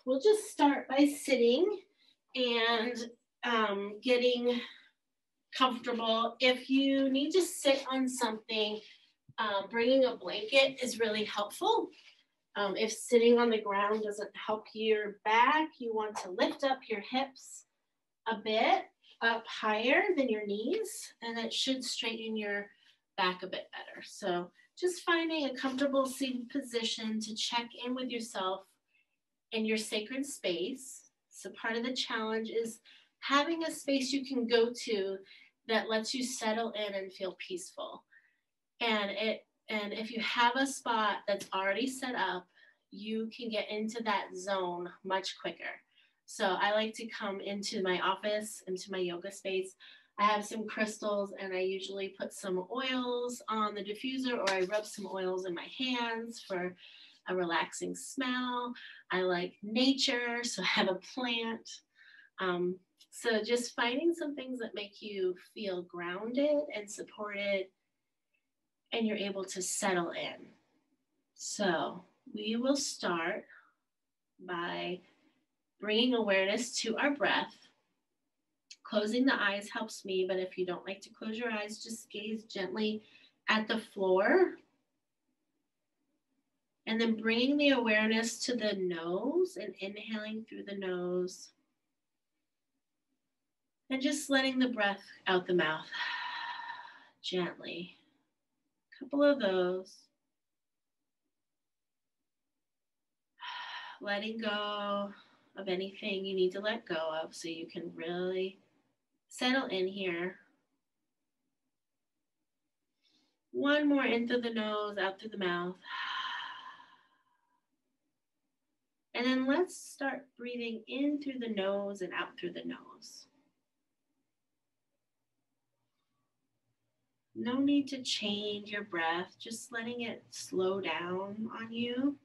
we'll just start by sitting and getting comfortable. If you need to sit on something, bringing a blanket is really helpful. If sitting on the ground doesn't help your back, you want to lift up your hips a bit up higher than your knees, and it should straighten your back a bit better. So just finding a comfortable seated position to check in with yourself in your sacred space. So part of the challenge is having a space you can go to that lets you settle in and feel peaceful. And if you have a spot that's already set up, you can get into that zone much quicker. So I like to come into my office, into my yoga space. I have some crystals and I usually put some oils on the diffuser, or I rub some oils in my hands for a relaxing smell. I like nature, so I have a plant. So just finding some things that make you feel grounded and supported, and you're able to settle in. So we will start by bringing awareness to our breath. Closing the eyes helps me, but if you don't like to close your eyes, just gaze gently at the floor. And then bringing the awareness to the nose and inhaling through the nose. And just letting the breath out the mouth gently. A couple of those. Letting go of anything you need to let go of so you can really settle in here. One more in through the nose, out through the mouth. And then let's start breathing in through the nose and out through the nose. No need to change your breath, just letting it slow down on you.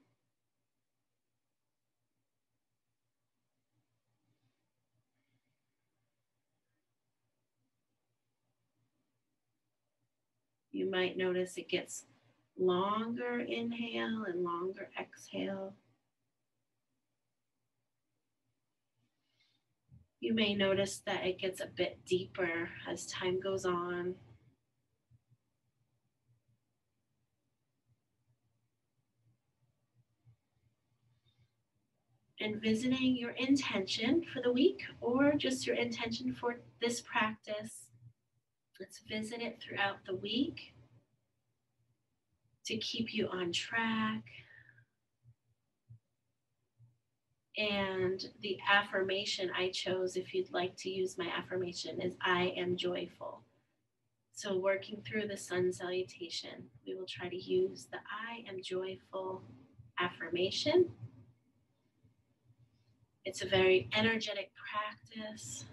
You might notice it gets longer inhale and longer exhale. You may notice that it gets a bit deeper as time goes on. And visiting your intention for the week, or just your intention for this practice. Let's visit it throughout the week to keep you on track. And the affirmation I chose, if you'd like to use my affirmation, is I am joyful. So working through the sun salutation, we will try to use the I am joyful affirmation. It's a very energetic practice.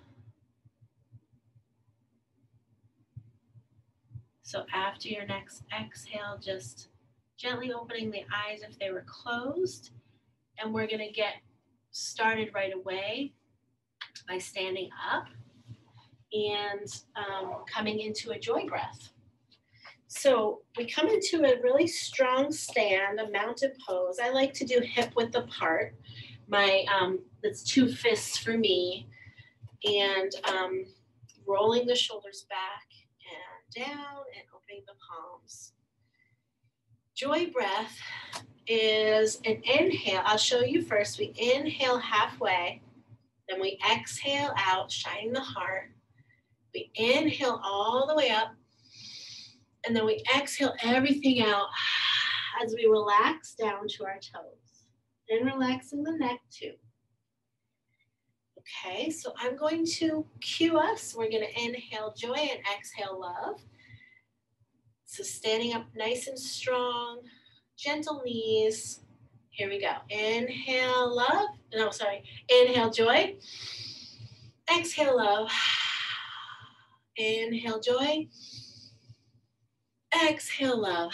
So after your next exhale, just gently opening the eyes if they were closed. And we're going to get started right away by standing up and coming into a joy breath. So we come into a really strong stand, a mounted pose. I like to do hip width apart. That's 2 fists for me, and rolling the shoulders back and down and opening the palms. Joy breath is an inhale. I'll show you first. We inhale halfway, then we exhale out, shining the heart. We inhale all the way up, and then we exhale everything out as we relax down to our toes. And relaxing the neck too. Okay, so I'm going to cue us. We're going to inhale joy and exhale love. So standing up nice and strong, gentle knees. Here we go. Inhale love. No, sorry. Inhale joy. Exhale love. Inhale joy. Exhale love.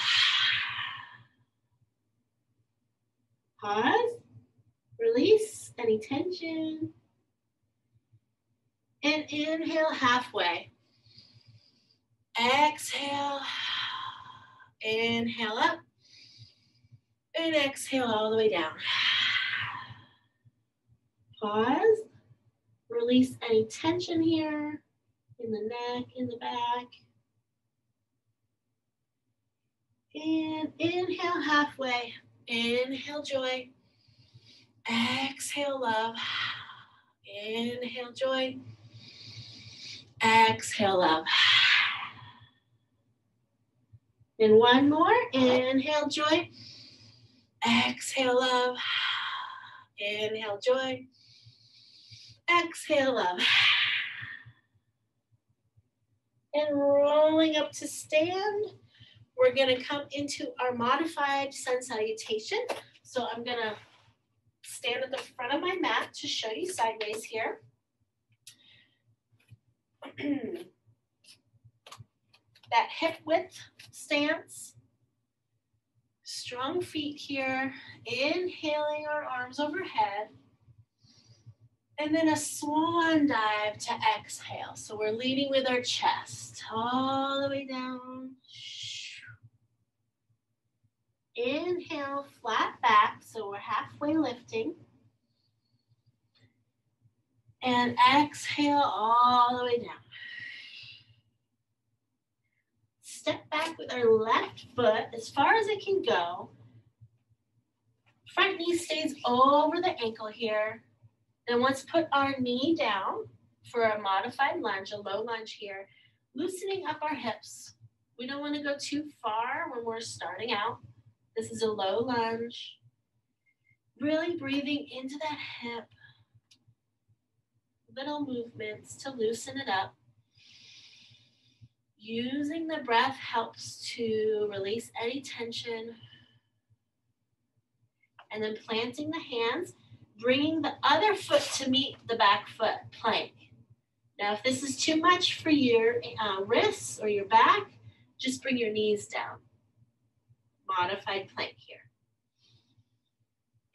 Pause. Release any tension. And inhale halfway. Exhale. Inhale up. And exhale all the way down. Pause. Release any tension here in the neck, in the back. And inhale halfway. Inhale joy. Exhale love. Inhale joy. Exhale love. And one more. Inhale joy. Exhale love. Inhale joy. Exhale love. And rolling up to stand. We're going to come into our modified sun salutation. So I'm going to stand at the front of my mat to show you sideways here. That hip width stance. Strong feet here. Inhaling our arms overhead. And then a swan dive to exhale. So we're leading with our chest all the way down. Inhale, flat back, so we're halfway lifting. And exhale all the way down. Step back with our left foot as far as it can go. Front knee stays over the ankle here. Then let's put our knee down for a modified lunge, a low lunge here, loosening up our hips. We don't want to go too far when we're starting out. This is a low lunge. Really breathing into that hip. Little movements to loosen it up. Using the breath helps to release any tension. And then planting the hands, bringing the other foot to meet the back foot, plank. Now, if this is too much for your wrists or your back, just bring your knees down. Modified plank here.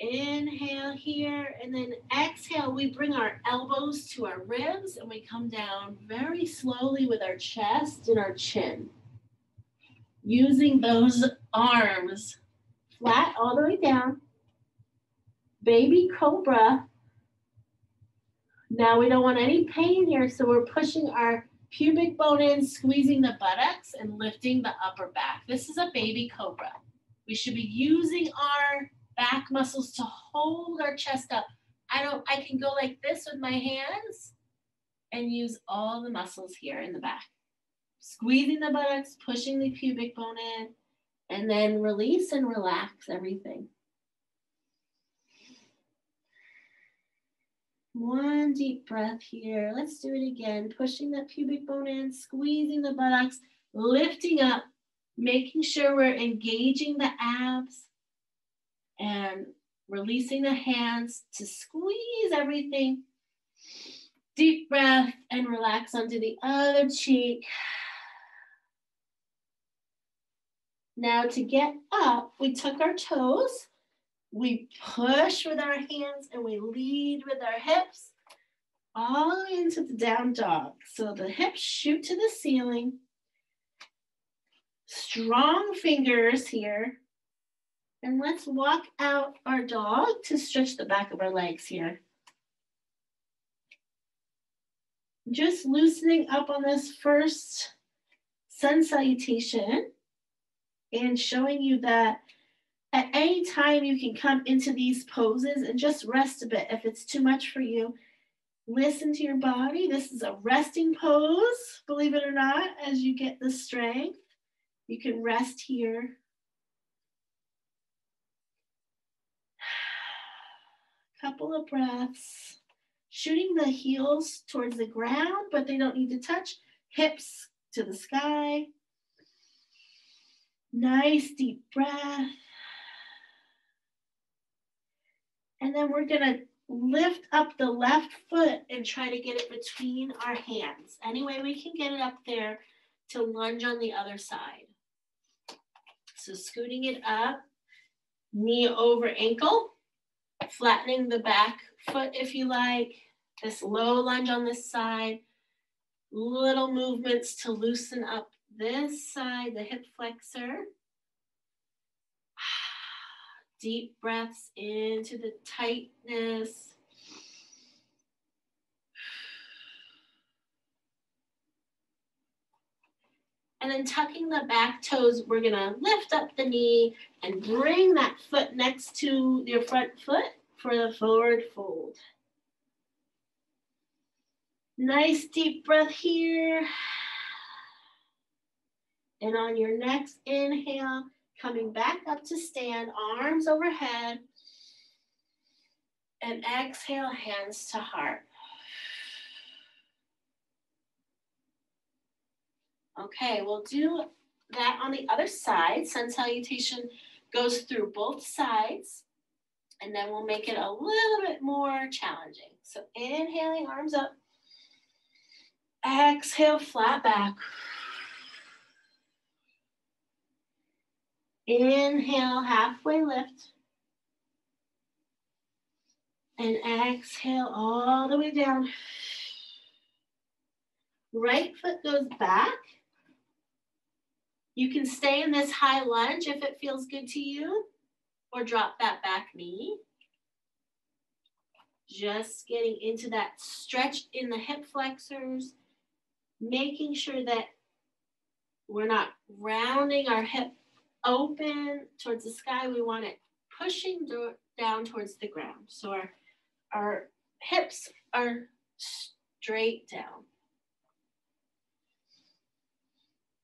Inhale here, and then exhale. We bring our elbows to our ribs, and we come down very slowly with our chest and our chin. Using those arms flat all the way down. Baby cobra. Now we don't want any pain here, so we're pushing our pubic bone in, squeezing the buttocks and lifting the upper back. This is a baby cobra. We should be using our back muscles to hold our chest up. I can go like this with my hands and use all the muscles here in the back. Squeezing the buttocks, pushing the pubic bone in, and then release and relax everything. One deep breath here. Let's do it again. Pushing that pubic bone in, squeezing the buttocks, lifting up, making sure we're engaging the abs and releasing the hands to squeeze everything. Deep breath and relax onto the other cheek. Now to get up, we tuck our toes. We push with our hands and we lead with our hips all the way into the down dog. So the hips shoot to the ceiling. Strong fingers here. And let's walk out our dog to stretch the back of our legs here. Just loosening up on this first sun salutation and showing you that at any time you can come into these poses and just rest a bit. If it's too much for you, listen to your body. This is a resting pose, believe it or not, as you get the strength. You can rest here. Couple of breaths. Shooting the heels towards the ground, but they don't need to touch. Hips to the sky. Nice deep breath. And then we're going to lift up the left foot and try to get it between our hands. Any way we can get it up there to lunge on the other side. So scooting it up, knee over ankle, flattening the back foot if you like. This low lunge on this side. Little movements to loosen up this side, the hip flexor. Deep breaths into the tightness. And then tucking the back toes, we're gonna lift up the knee and bring that foot next to your front foot for the forward fold. Nice deep breath here. And on your next inhale, coming back up to stand, arms overhead. And exhale, hands to heart. Okay, we'll do that on the other side. Sun salutation goes through both sides. And then we'll make it a little bit more challenging. So inhaling, arms up. Exhale, flat back. Inhale, halfway lift. And exhale all the way down. Right foot goes back. You can stay in this high lunge if it feels good to you, or drop that back knee. Just getting into that stretch in the hip flexors, making sure that we're not rounding our hip open towards the sky. We want it pushing down towards the ground. So our hips are straight down.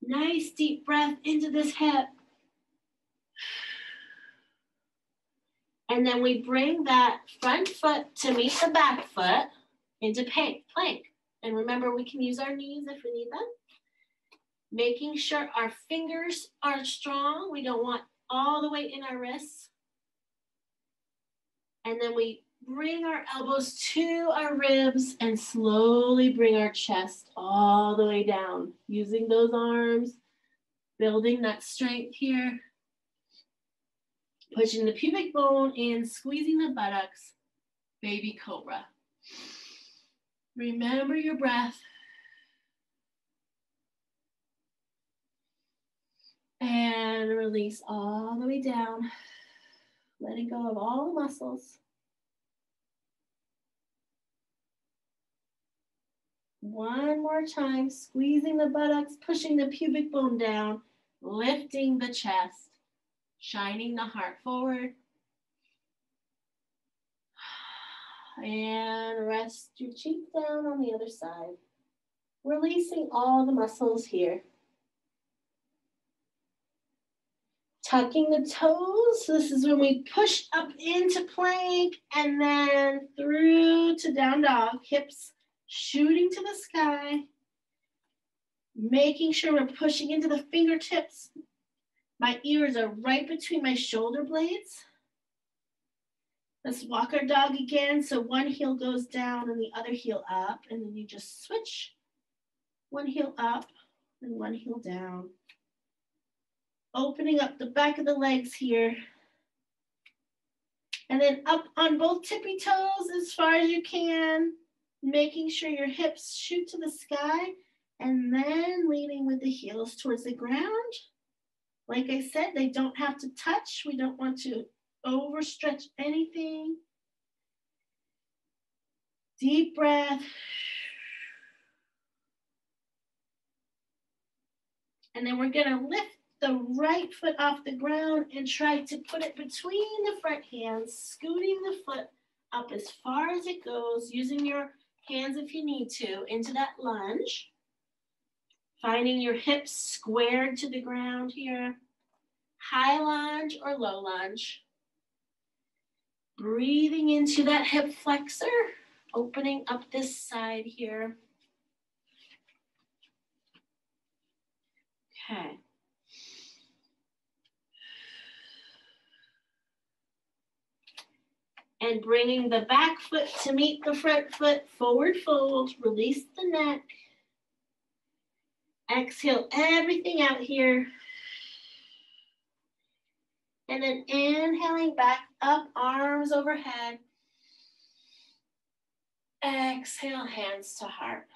Nice deep breath into this hip. And then we bring that front foot to meet the back foot into plank. And remember, we can use our knees if we need them. Making sure our fingers are strong. We don't want all the weight in our wrists. And then we bring our elbows to our ribs and slowly bring our chest all the way down. Using those arms, building that strength here. Pushing the pubic bone in, squeezing the buttocks, baby cobra. Remember your breath. And release all the way down, letting go of all the muscles. One more time, squeezing the buttocks, pushing the pubic bone down, lifting the chest, shining the heart forward. And rest your cheek down on the other side. Releasing all the muscles here. Tucking the toes. This is when we push up into plank and then through to down dog. Hips shooting to the sky. Making sure we're pushing into the fingertips. My ears are right between my shoulder blades. Let's walk our dog again. So one heel goes down and the other heel up. And then you just switch. One heel up and one heel down. Opening up the back of the legs here. And then up on both tippy toes as far as you can. Making sure your hips shoot to the sky. And then leaning with the heels towards the ground. Like I said, they don't have to touch. We don't want to overstretch anything. Deep breath. And then we're going to lift the right foot off the ground and try to put it between the front hands, scooting the foot up as far as it goes, using your hands if you need to, into that lunge. Finding your hips squared to the ground here. High lunge or low lunge. Breathing into that hip flexor, opening up this side here. Okay. And bringing the back foot to meet the front foot, forward fold, release the neck. Exhale everything out here. And then inhaling back up, arms overhead. Exhale, hands to heart.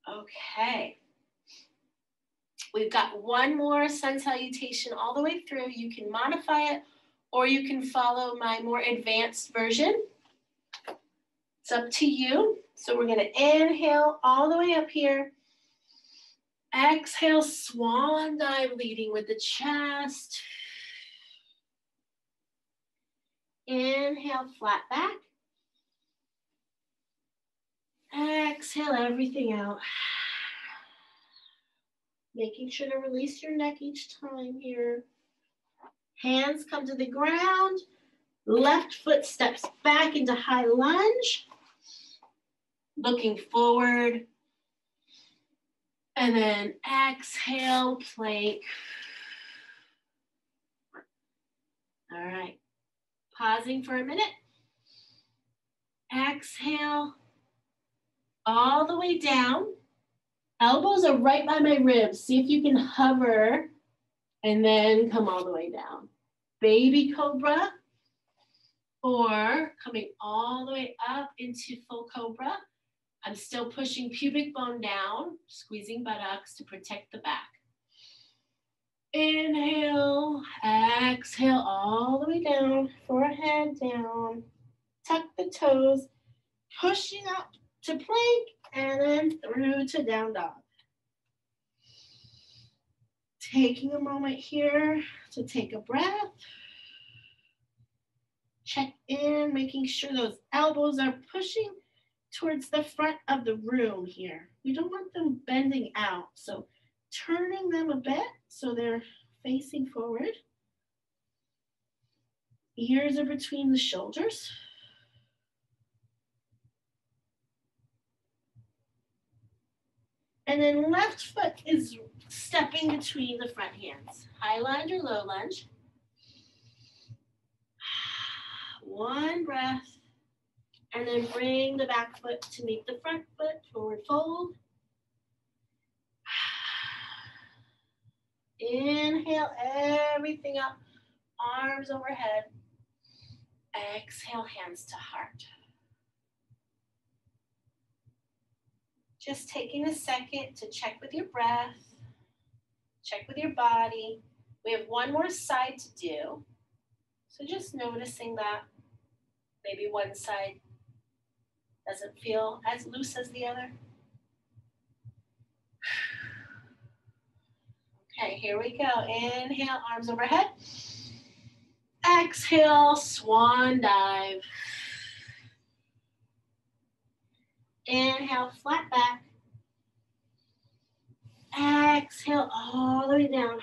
Okay. We've got one more sun salutation all the way through. You can modify it or you can follow my more advanced version. It's up to you. So we're gonna inhale all the way up here. Exhale, swan dive, leading with the chest. Inhale, flat back. Exhale everything out. Making sure to release your neck each time here. Hands come to the ground. Left foot steps back into high lunge. Looking forward. And then exhale, plank. All right. Pausing for a minute. Exhale. All the way down. Elbows are right by my ribs. See if you can hover and then come all the way down. Baby cobra, or coming all the way up into full cobra. I'm still pushing pubic bone down, squeezing buttocks to protect the back. Inhale, exhale all the way down, forehead down. Tuck the toes, pushing up to plank, and then through to down dog. Taking a moment here to take a breath. Check in, making sure those elbows are pushing towards the front of the room here. We don't want them bending out, so turning them a bit so they're facing forward. Ears are between the shoulders. And then left foot is stepping between the front hands. High lunge or low lunge. One breath. And then bring the back foot to meet the front foot, forward fold. Inhale everything up, arms overhead. Exhale, hands to heart. Just taking a second to check with your breath, check with your body. We have one more side to do. So just noticing that maybe one side doesn't feel as loose as the other. Okay, here we go. Inhale, arms overhead. Exhale, swan dive. Inhale, flat back. Exhale, all the way down.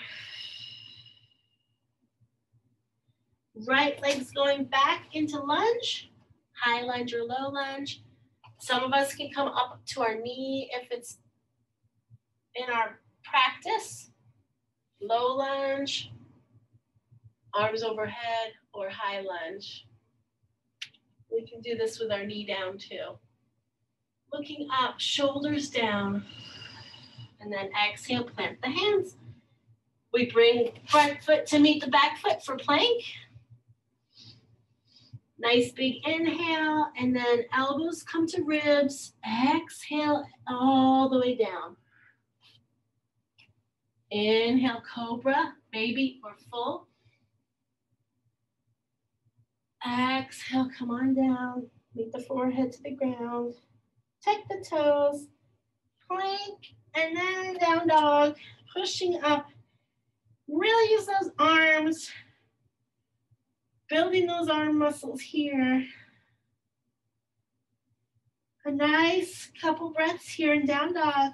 Right leg's going back into lunge. High lunge or low lunge. Some of us can come up to our knee if it's in our practice. Low lunge, arms overhead, or high lunge. We can do this with our knee down too. Looking up, shoulders down. And then exhale, plant the hands. We bring front foot to meet the back foot for plank. Nice big inhale, and then elbows come to ribs. Exhale all the way down. Inhale, cobra, baby or full. Exhale, come on down. Meet the forehead to the ground. Tuck the toes, plank, and then down dog. Pushing up. Really use those arms. Building those arm muscles here. A nice couple breaths here in down dog.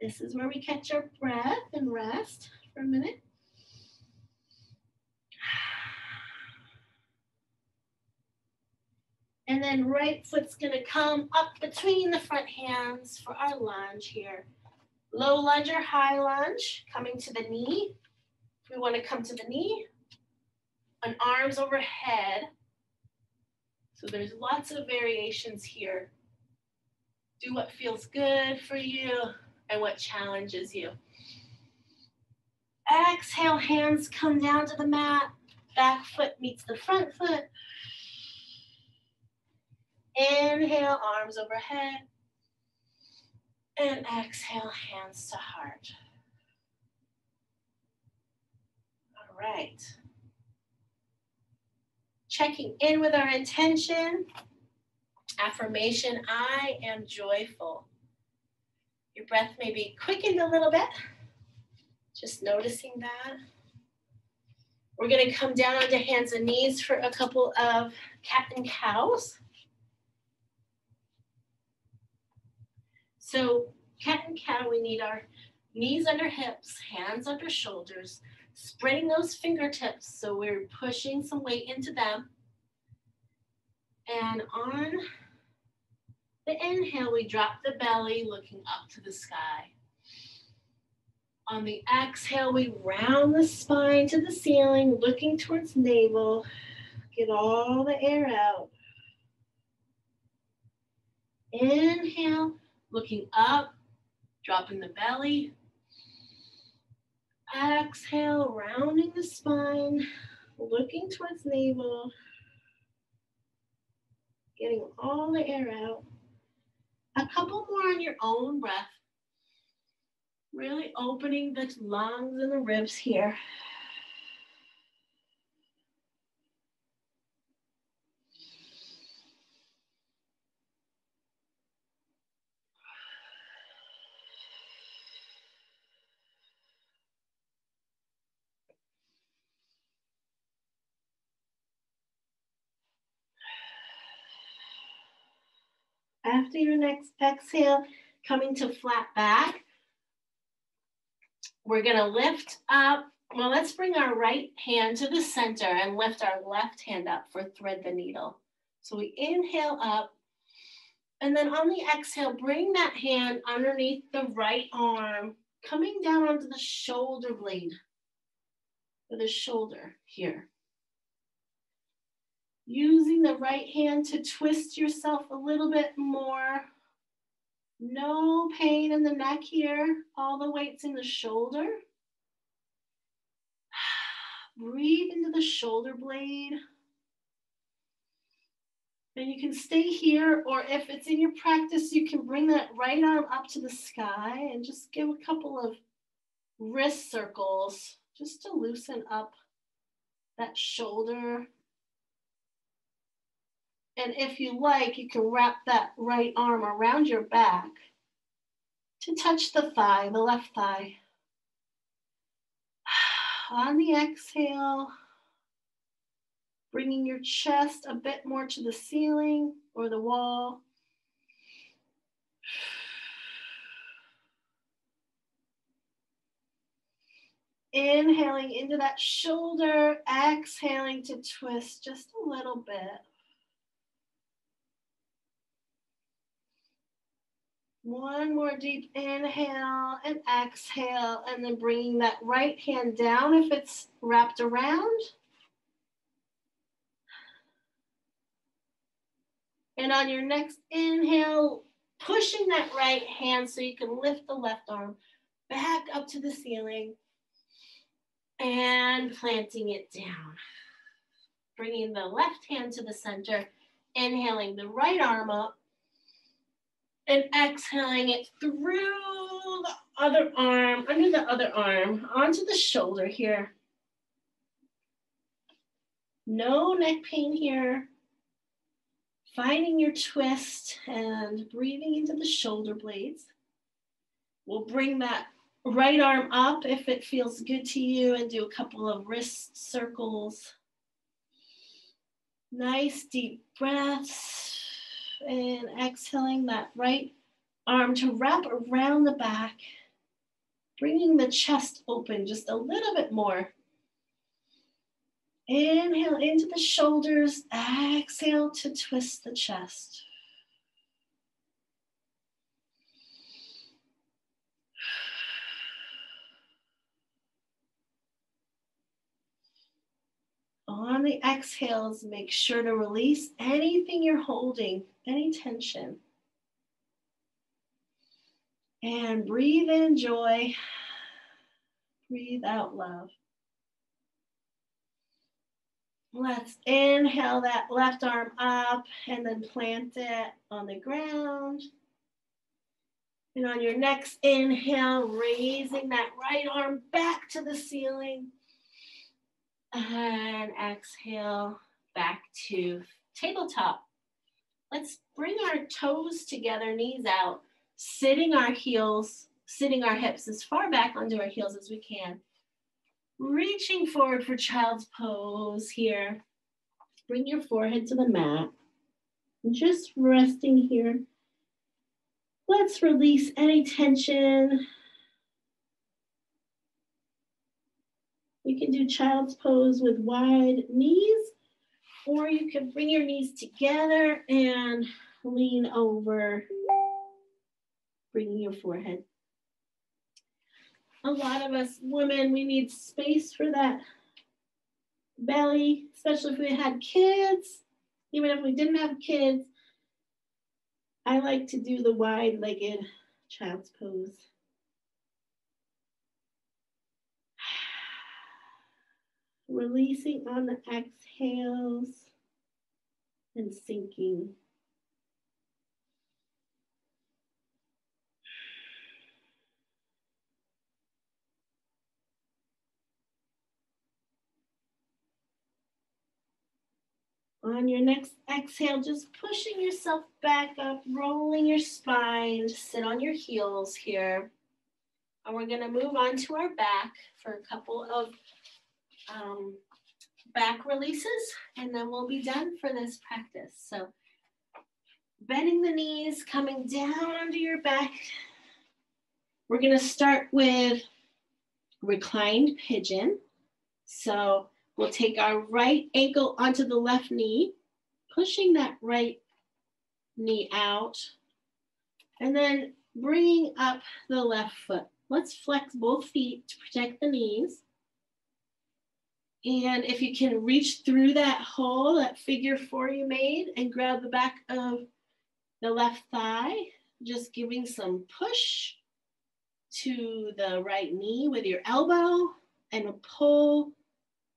This is where we catch our breath and rest for a minute. And then right foot's gonna come up between the front hands for our lunge here. Low lunge or high lunge, coming to the knee. If we wanna come to the knee, and arms overhead. So there's lots of variations here. Do what feels good for you and what challenges you. Exhale, hands come down to the mat. Back foot meets the front foot. Inhale, arms overhead. And exhale, hands to heart. All right. Checking in with our intention. Affirmation, I am joyful. Your breath may be quickened a little bit. Just noticing that. We're going to come down onto hands and knees for a couple of cat and cows. So cat and cow, we need our knees under hips, hands under shoulders, spreading those fingertips so we're pushing some weight into them. And on the inhale, we drop the belly, looking up to the sky. On the exhale, we round the spine to the ceiling, looking towards navel. Get all the air out. Inhale, looking up, dropping the belly. Exhale, rounding the spine, looking towards navel. Getting all the air out. A couple more on your own breath. Really opening the lungs and the ribs here. After your next exhale, coming to flat back, we're going to lift up. Well, let's bring our right hand to the center and lift our left hand up for thread the needle. So we inhale up, and then on the exhale, bring that hand underneath the right arm, coming down onto the shoulder blade, or the shoulder here. Using the right hand to twist yourself a little bit more. No pain in the neck here. All the weight's in the shoulder. Breathe into the shoulder blade. And you can stay here, or if it's in your practice, you can bring that right arm up to the sky and just give a couple of wrist circles just to loosen up that shoulder. And if you like, you can wrap that right arm around your back to touch the thigh, the left thigh. On the exhale, bringing your chest a bit more to the ceiling or the wall. Inhaling into that shoulder, exhaling to twist just a little bit. One more deep inhale and exhale, and then bringing that right hand down if it's wrapped around. And on your next inhale, pushing that right hand so you can lift the left arm back up to the ceiling and planting it down. Bringing the left hand to the center, inhaling the right arm up, and exhaling it through the other arm, under the other arm, onto the shoulder here. No neck pain here. Finding your twist and breathing into the shoulder blades. We'll bring that right arm up if it feels good to you and do a couple of wrist circles. Nice deep breaths. And exhaling that right arm to wrap around the back, bringing the chest open just a little bit more. Inhale into the shoulders, exhale to twist the chest. On the exhales, make sure to release anything you're holding, any tension. And breathe in joy. Breathe out love. Let's inhale that left arm up and then plant it on the ground. And on your next inhale, raising that right arm back to the ceiling. And exhale, back to tabletop. Let's bring our toes together, knees out, sitting our hips as far back onto our heels as we can. Reaching forward for child's pose here. Bring your forehead to the mat. And just resting here. Let's release any tension. You can do child's pose with wide knees, or you can bring your knees together and lean over, bringing your forehead. A lot of us women, we need space for that belly, especially if we had kids. Even if we didn't have kids, I like to do the wide-legged child's pose. Releasing on the exhales and sinking. On your next exhale, just pushing yourself back up, rolling your spine, sit on your heels here. And we're gonna move on to our back for a couple of back releases, and then we'll be done for this practice. So bending the knees, coming down onto your back. We're gonna start with reclined pigeon. So we'll take our right ankle onto the left knee, pushing that right knee out, and then bringing up the left foot. Let's flex both feet to protect the knees. And if you can reach through that hole, that figure four you made, and grab the back of the left thigh, just giving some push to the right knee with your elbow and a pull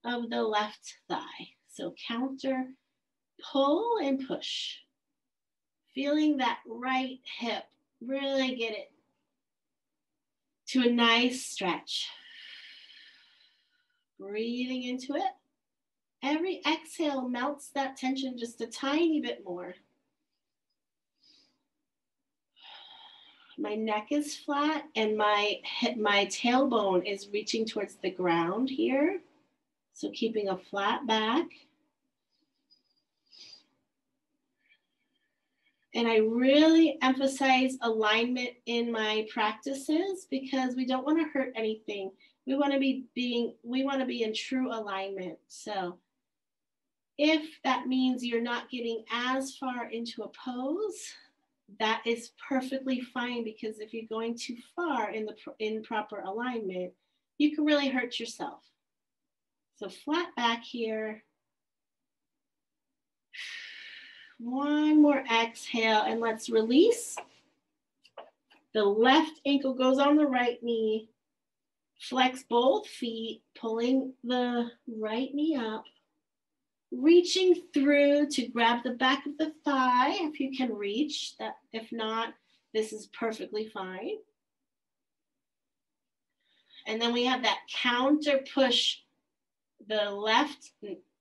of the left thigh. So counter, pull and push. Feeling that right hip, really get it to a nice stretch. Breathing into it. Every exhale melts that tension just a tiny bit more. My neck is flat and my tailbone is reaching towards the ground here. So keeping a flat back. And I really emphasize alignment in my practices because we don't want to hurt anything. We want to be in true alignment. So if that means you're not getting as far into a pose, that is perfectly fine, because if you're going too far in proper alignment, you can really hurt yourself. So flat back here. One more exhale, and let's release. The left ankle goes on the right knee. Flex both feet, pulling the right knee up. Reaching through to grab the back of the thigh if you can reach that. If not, this is perfectly fine. And then we have that counter push. The left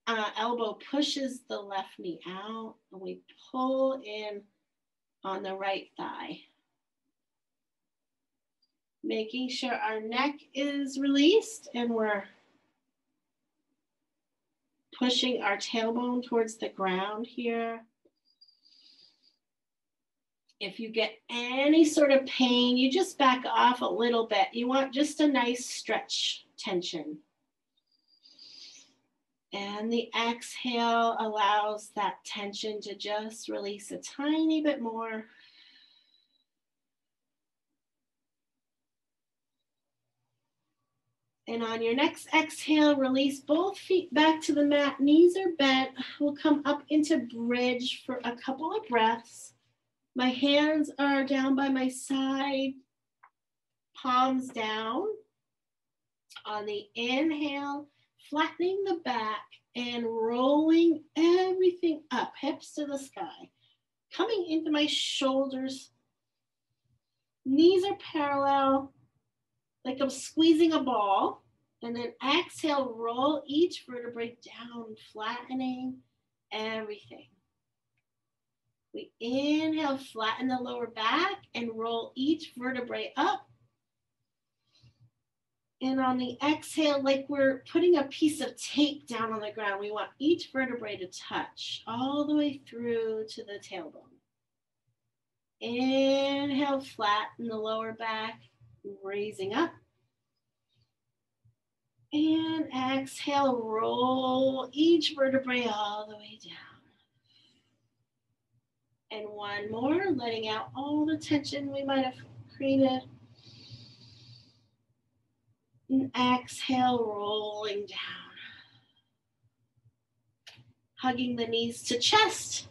elbow pushes the left knee out, and we pull in on the right thigh. Making sure our neck is released and we're pushing our tailbone towards the ground here. If you get any sort of pain, you just back off a little bit. You want just a nice stretch tension. And the exhale allows that tension to just release a tiny bit more. And on your next exhale, release both feet back to the mat. Knees are bent. We'll come up into bridge for a couple of breaths. My hands are down by my side, palms down. On the inhale, flattening the back and rolling everything up, hips to the sky. Coming into my shoulders. Knees are parallel, like I'm squeezing a ball. And then exhale, roll each vertebrae down, flattening. everything. We inhale, flatten the lower back and roll each vertebrae up. And on the exhale, like we're putting a piece of tape down on the ground, we want each vertebrae to touch all the way through to the tailbone. Inhale, flatten the lower back, raising up. And exhale, roll each vertebrae all the way down. And one more, letting out all the tension we might have created. And exhale, rolling down. Hugging the knees to chest.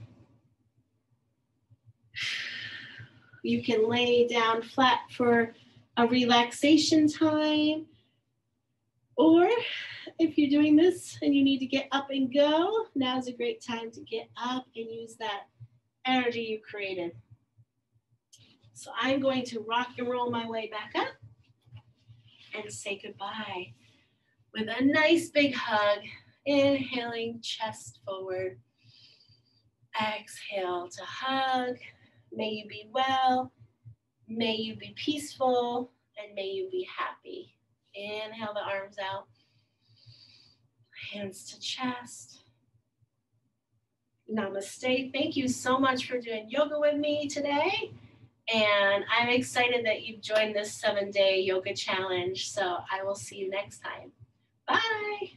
You can lay down flat for a relaxation time. Or if you're doing this and you need to get up and go, now's a great time to get up and use that energy you created. So I'm going to rock and roll my way back up and say goodbye with a nice big hug. Inhaling, chest forward. Exhale to hug. May you be well. May you be peaceful. And may you be happy. Inhale the arms out. Hands to chest. Namaste. Thank you so much for doing yoga with me today. And I'm excited that you've joined this 7-day yoga challenge. So I will see you next time. Bye.